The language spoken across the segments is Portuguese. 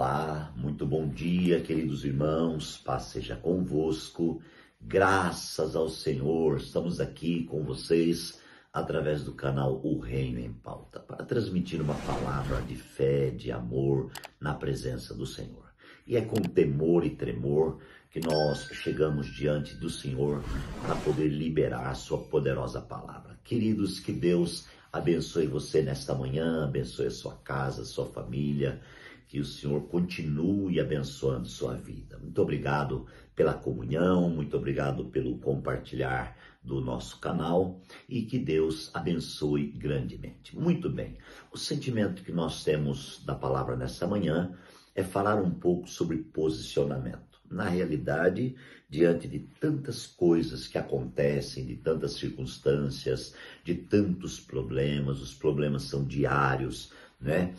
Olá, muito bom dia, queridos irmãos, paz seja convosco, graças ao Senhor, estamos aqui com vocês através do canal O Reino em Pauta, para transmitir uma palavra de fé, de amor na presença do Senhor. E é com temor e tremor que nós chegamos diante do Senhor para poder liberar a sua poderosa palavra. Queridos, que Deus abençoe você nesta manhã, abençoe a sua casa, a sua família, que o Senhor continue abençoando sua vida. Muito obrigado pela comunhão, muito obrigado pelo compartilhar do nosso canal e que Deus abençoe grandemente. Muito bem, o sentimento que nós temos da palavra nessa manhã é falar um pouco sobre posicionamento. Na realidade, diante de tantas coisas que acontecem, de tantas circunstâncias, de tantos problemas, os problemas são diários, né?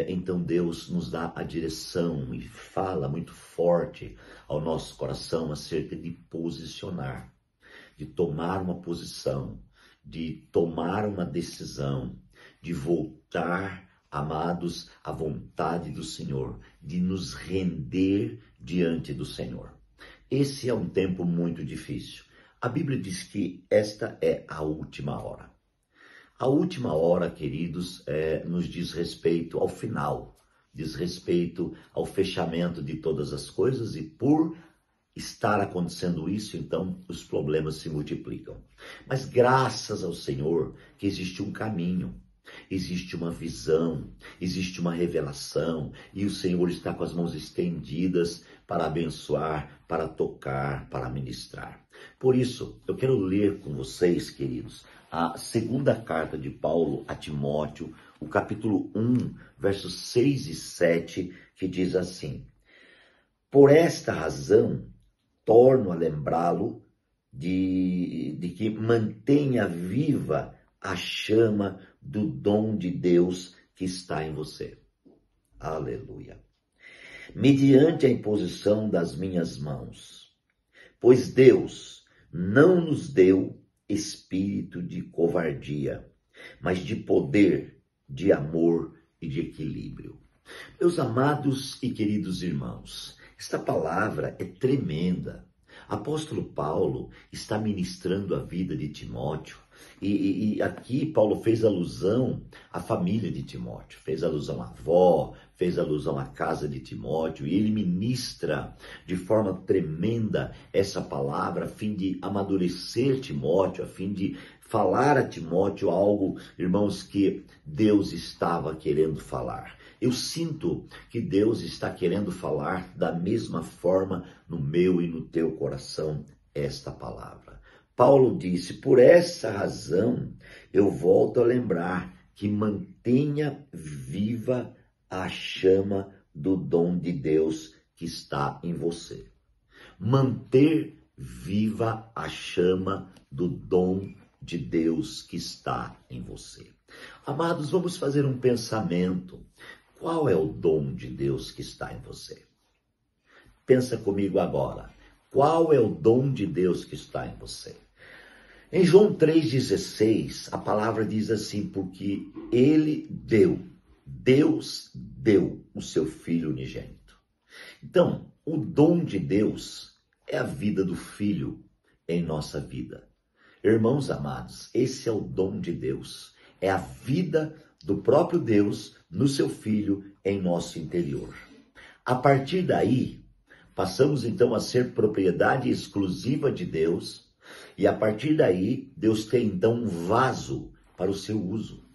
Então Deus nos dá a direção e fala muito forte ao nosso coração acerca de posicionar, de tomar uma posição, de tomar uma decisão, de voltar, amados, à vontade do Senhor, de nos render diante do Senhor. Esse é um tempo muito difícil. A Bíblia diz que esta é a última hora. A última hora, queridos, nos diz respeito ao final, diz respeito ao fechamento de todas as coisas e por estar acontecendo isso, então os problemas se multiplicam. Mas graças ao Senhor que existe um caminho, existe uma visão, existe uma revelação e o Senhor está com as mãos estendidas para abençoar, para tocar, para ministrar. Por isso, eu quero ler com vocês, queridos, a segunda carta de Paulo a Timóteo, o capítulo 1, versos 6 e 7, que diz assim: por esta razão, torno a lembrá-lo de que mantenha viva a chama do dom de Deus que está em você. Aleluia. Mediante a imposição das minhas mãos. Pois Deus não nos deu espírito de covardia, mas de poder, de amor e de equilíbrio. Meus amados e queridos irmãos, esta palavra é tremenda. Apóstolo Paulo está ministrando a vida de Timóteo e aqui Paulo fez alusão à família de Timóteo, fez alusão à avó, fez alusão à casa de Timóteo e ele ministra de forma tremenda essa palavra a fim de amadurecer Timóteo, a fim de falar a Timóteo algo, irmãos, que Deus estava querendo falar. Eu sinto que Deus está querendo falar da mesma forma no meu e no teu coração esta palavra. Paulo disse, por essa razão eu volto a lembrar que mantenha viva a chama do dom de Deus que está em você. Manter viva a chama do dom de Deus que está em você. Amados, vamos fazer um pensamento. Qual é o dom de Deus que está em você? Pensa comigo agora. Qual é o dom de Deus que está em você? Em João 3,16, a palavra diz assim, porque ele deu, Deus deu o seu Filho unigênito. Então, o dom de Deus é a vida do Filho em nossa vida. Irmãos amados, esse é o dom de Deus. É a vida do próprio Deus no seu Filho em nosso interior. A partir daí, passamos então a ser propriedade exclusiva de Deus e a partir daí, Deus tem então um vaso para o seu uso.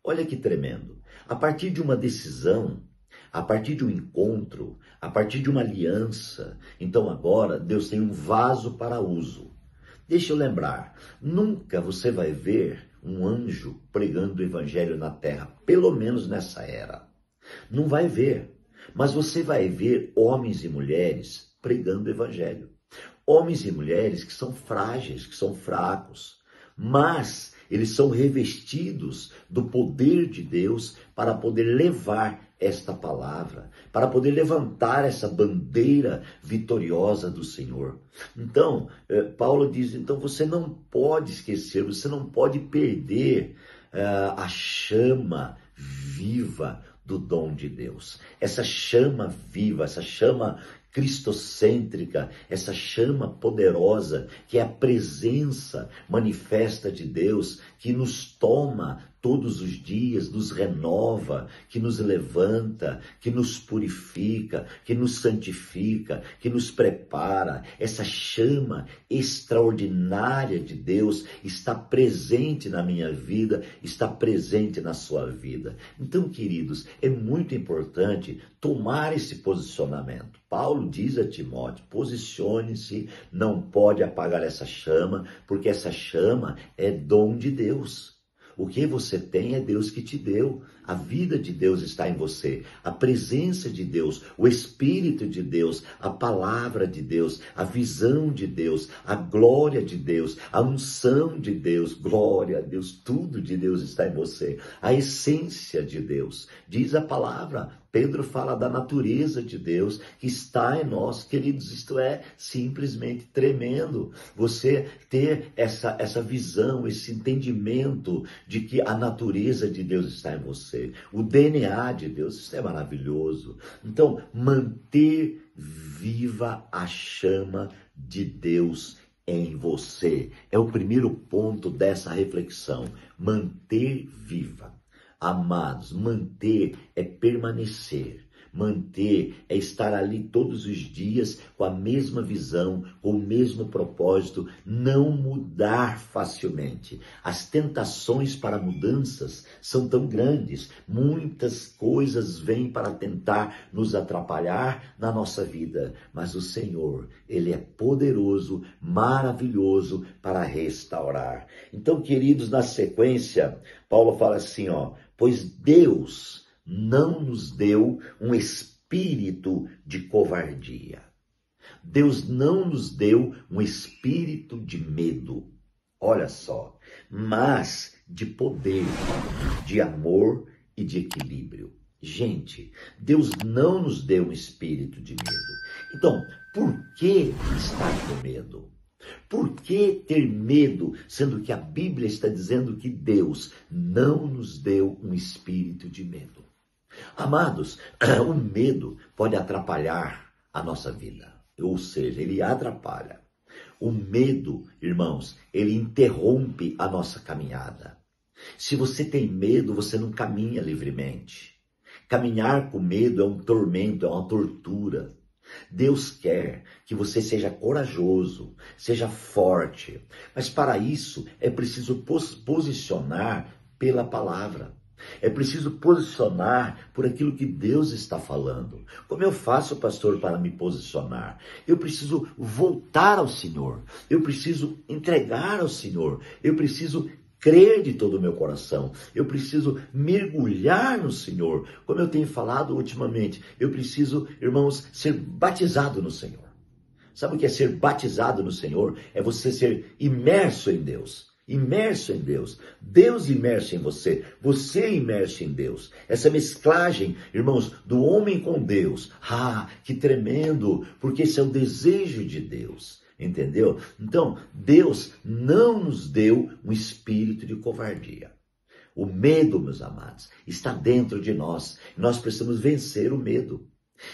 Olha que tremendo. A partir de uma decisão, a partir de um encontro, a partir de uma aliança, então agora Deus tem um vaso para uso. Deixa eu lembrar, nunca você vai ver um anjo pregando o evangelho na terra, pelo menos nessa era. Não vai ver, mas você vai ver homens e mulheres pregando o evangelho. Homens e mulheres que são frágeis, que são fracos, mas eles são revestidos do poder de Deus para poder levar esta palavra, para poder levantar essa bandeira vitoriosa do Senhor. Então, Paulo diz, então você não pode esquecer, você não pode perder a chama viva do dom de Deus. Essa chama viva, essa chama cristocêntrica, essa chama poderosa, que é a presença manifesta de Deus, que nos toma todos os dias, nos renova, que nos levanta, que nos purifica, que nos santifica, que nos prepara. Essa chama extraordinária de Deus está presente na minha vida, está presente na sua vida. Então, queridos, é muito importante tomar esse posicionamento. Paulo diz a Timóteo, posicione-se, não pode apagar essa chama, porque essa chama é dom de Deus. O que você tem é Deus que te deu. A vida de Deus está em você. A presença de Deus, o Espírito de Deus, a palavra de Deus, a visão de Deus, a glória de Deus, a unção de Deus, glória a Deus, tudo de Deus está em você. A essência de Deus, diz a palavra. Pedro fala da natureza de Deus que está em nós, queridos. Isto é simplesmente tremendo. Você ter essa visão, esse entendimento de que a natureza de Deus está em você. O DNA de Deus, isso é maravilhoso. Então, manter viva a chama de Deus em você. É o primeiro ponto dessa reflexão. Manter viva. Amados, manter é permanecer. Manter é estar ali todos os dias com a mesma visão, com o mesmo propósito, não mudar facilmente. As tentações para mudanças são tão grandes, muitas coisas vêm para tentar nos atrapalhar na nossa vida, mas o Senhor, Ele é poderoso, maravilhoso para restaurar. Então, queridos, na sequência, Paulo fala assim, pois Deus não nos deu um espírito de covardia. Deus não nos deu um espírito de medo. Olha só, mas de poder, de amor e de equilíbrio. Gente, Deus não nos deu um espírito de medo. Então, por que estar com medo? Por que ter medo, sendo que a Bíblia está dizendo que Deus não nos deu um espírito de medo? Amados, o medo pode atrapalhar a nossa vida, ou seja, ele atrapalha. O medo, irmãos, ele interrompe a nossa caminhada. Se você tem medo, você não caminha livremente. Caminhar com medo é um tormento, é uma tortura. Deus quer que você seja corajoso, seja forte, mas para isso é preciso posicionar pela palavra. É preciso posicionar por aquilo que Deus está falando. Como eu faço, pastor, para me posicionar? Eu preciso voltar ao Senhor. Eu preciso entregar ao Senhor. Eu preciso crer de todo o meu coração. Eu preciso mergulhar no Senhor. Como eu tenho falado ultimamente, eu preciso, irmãos, ser batizado no Senhor. Sabe o que é ser batizado no Senhor? É você ser imerso em Deus. Imerso em Deus, Deus imerso em você, você imerso em Deus. Essa mesclagem, irmãos, do homem com Deus. Que tremendo, porque esse é o desejo de Deus, entendeu? Então, Deus não nos deu um espírito de covardia. O medo, meus amados, está dentro de nós. Nós precisamos vencer o medo.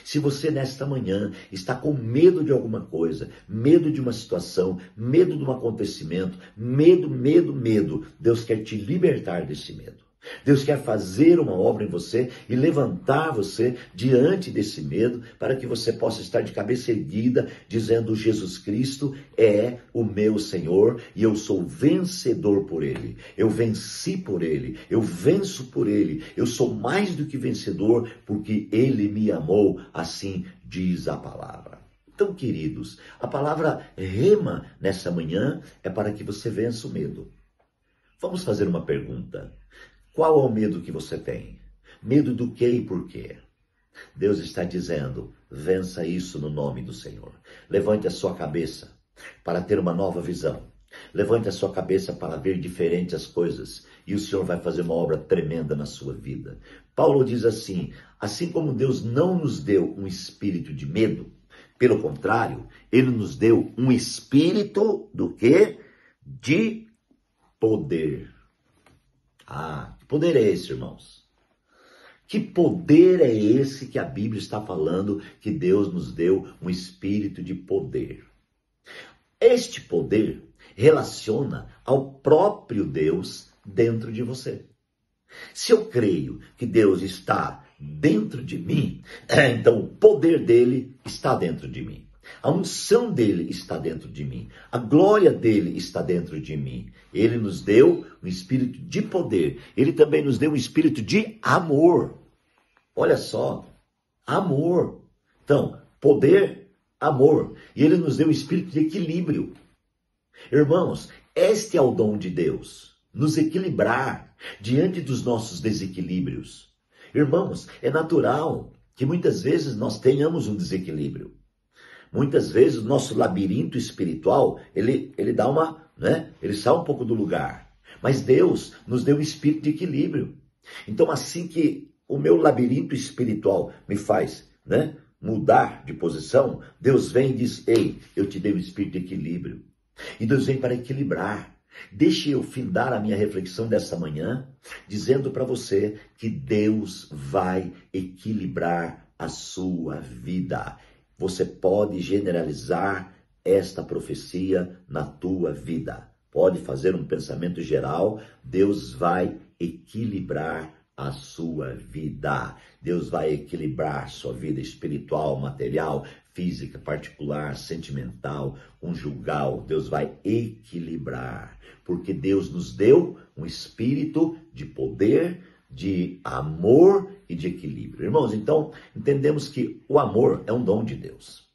Se você nesta manhã está com medo de alguma coisa, medo de uma situação, medo de um acontecimento, medo, Deus quer te libertar desse medo. Deus quer fazer uma obra em você e levantar você diante desse medo para que você possa estar de cabeça erguida, dizendo: Jesus Cristo é o meu Senhor e eu sou vencedor por Ele. Eu venci por Ele, eu venço por Ele, eu sou mais do que vencedor porque Ele me amou, assim diz a palavra. Então, queridos, a palavra rema nessa manhã é para que você vença o medo. Vamos fazer uma pergunta. Qual é o medo que você tem? Medo do que e por quê? Deus está dizendo: vença isso no nome do Senhor. Levante a sua cabeça para ter uma nova visão. Levante a sua cabeça para ver diferente as coisas. E o Senhor vai fazer uma obra tremenda na sua vida. Paulo diz assim: assim como Deus não nos deu um espírito de medo, pelo contrário, Ele nos deu um espírito do quê? De poder. Que poder é esse, irmãos? Que poder é esse que a Bíblia está falando que Deus nos deu um espírito de poder? Este poder relaciona ao próprio Deus dentro de você. Se eu creio que Deus está dentro de mim, então o poder dele está dentro de mim. A unção dele está dentro de mim. A glória dele está dentro de mim. Ele nos deu um espírito de poder. Ele também nos deu um espírito de amor. Olha só, amor. Então, poder, amor. E ele nos deu um espírito de equilíbrio. Irmãos, este é o dom de Deus. Nos equilibrar diante dos nossos desequilíbrios. Irmãos, é natural que muitas vezes nós tenhamos um desequilíbrio. Muitas vezes o nosso labirinto espiritual, ele dá uma, ele sai um pouco do lugar. Mas Deus nos deu um espírito de equilíbrio. Então assim que o meu labirinto espiritual me faz, mudar de posição, Deus vem e diz, ei, eu te dei um espírito de equilíbrio. E Deus vem para equilibrar. Deixe eu findar a minha reflexão dessa manhã, dizendo para você que Deus vai equilibrar a sua vida. Você pode generalizar esta profecia na tua vida. Pode fazer um pensamento geral. Deus vai equilibrar a sua vida. Deus vai equilibrar sua vida espiritual, material, física, particular, sentimental, conjugal. Deus vai equilibrar. Porque Deus nos deu um espírito de poder, de amor e de equilíbrio. Irmãos, então, entendemos que o amor é um dom de Deus.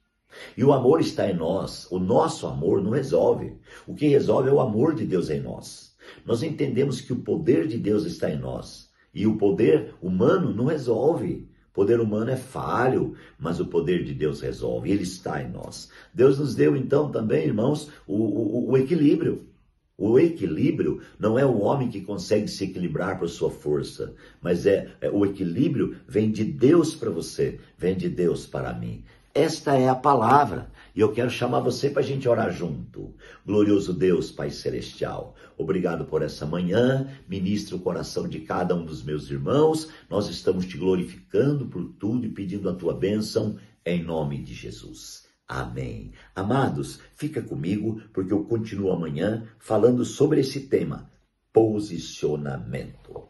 E o amor está em nós. O nosso amor não resolve. O que resolve é o amor de Deus em nós. Nós entendemos que o poder de Deus está em nós. E o poder humano não resolve. O poder humano é falho, mas o poder de Deus resolve. Ele está em nós. Deus nos deu, então, também, irmãos, o equilíbrio. O equilíbrio não é o homem que consegue se equilibrar por sua força, mas o equilíbrio vem de Deus para você, vem de Deus para mim. Esta é a palavra e eu quero chamar você para a gente orar junto. Glorioso Deus, Pai Celestial, obrigado por essa manhã, ministra o coração de cada um dos meus irmãos, nós estamos te glorificando por tudo e pedindo a tua bênção em nome de Jesus. Amém. Amados, fica comigo porque eu continuo amanhã falando sobre esse tema, posicionamento.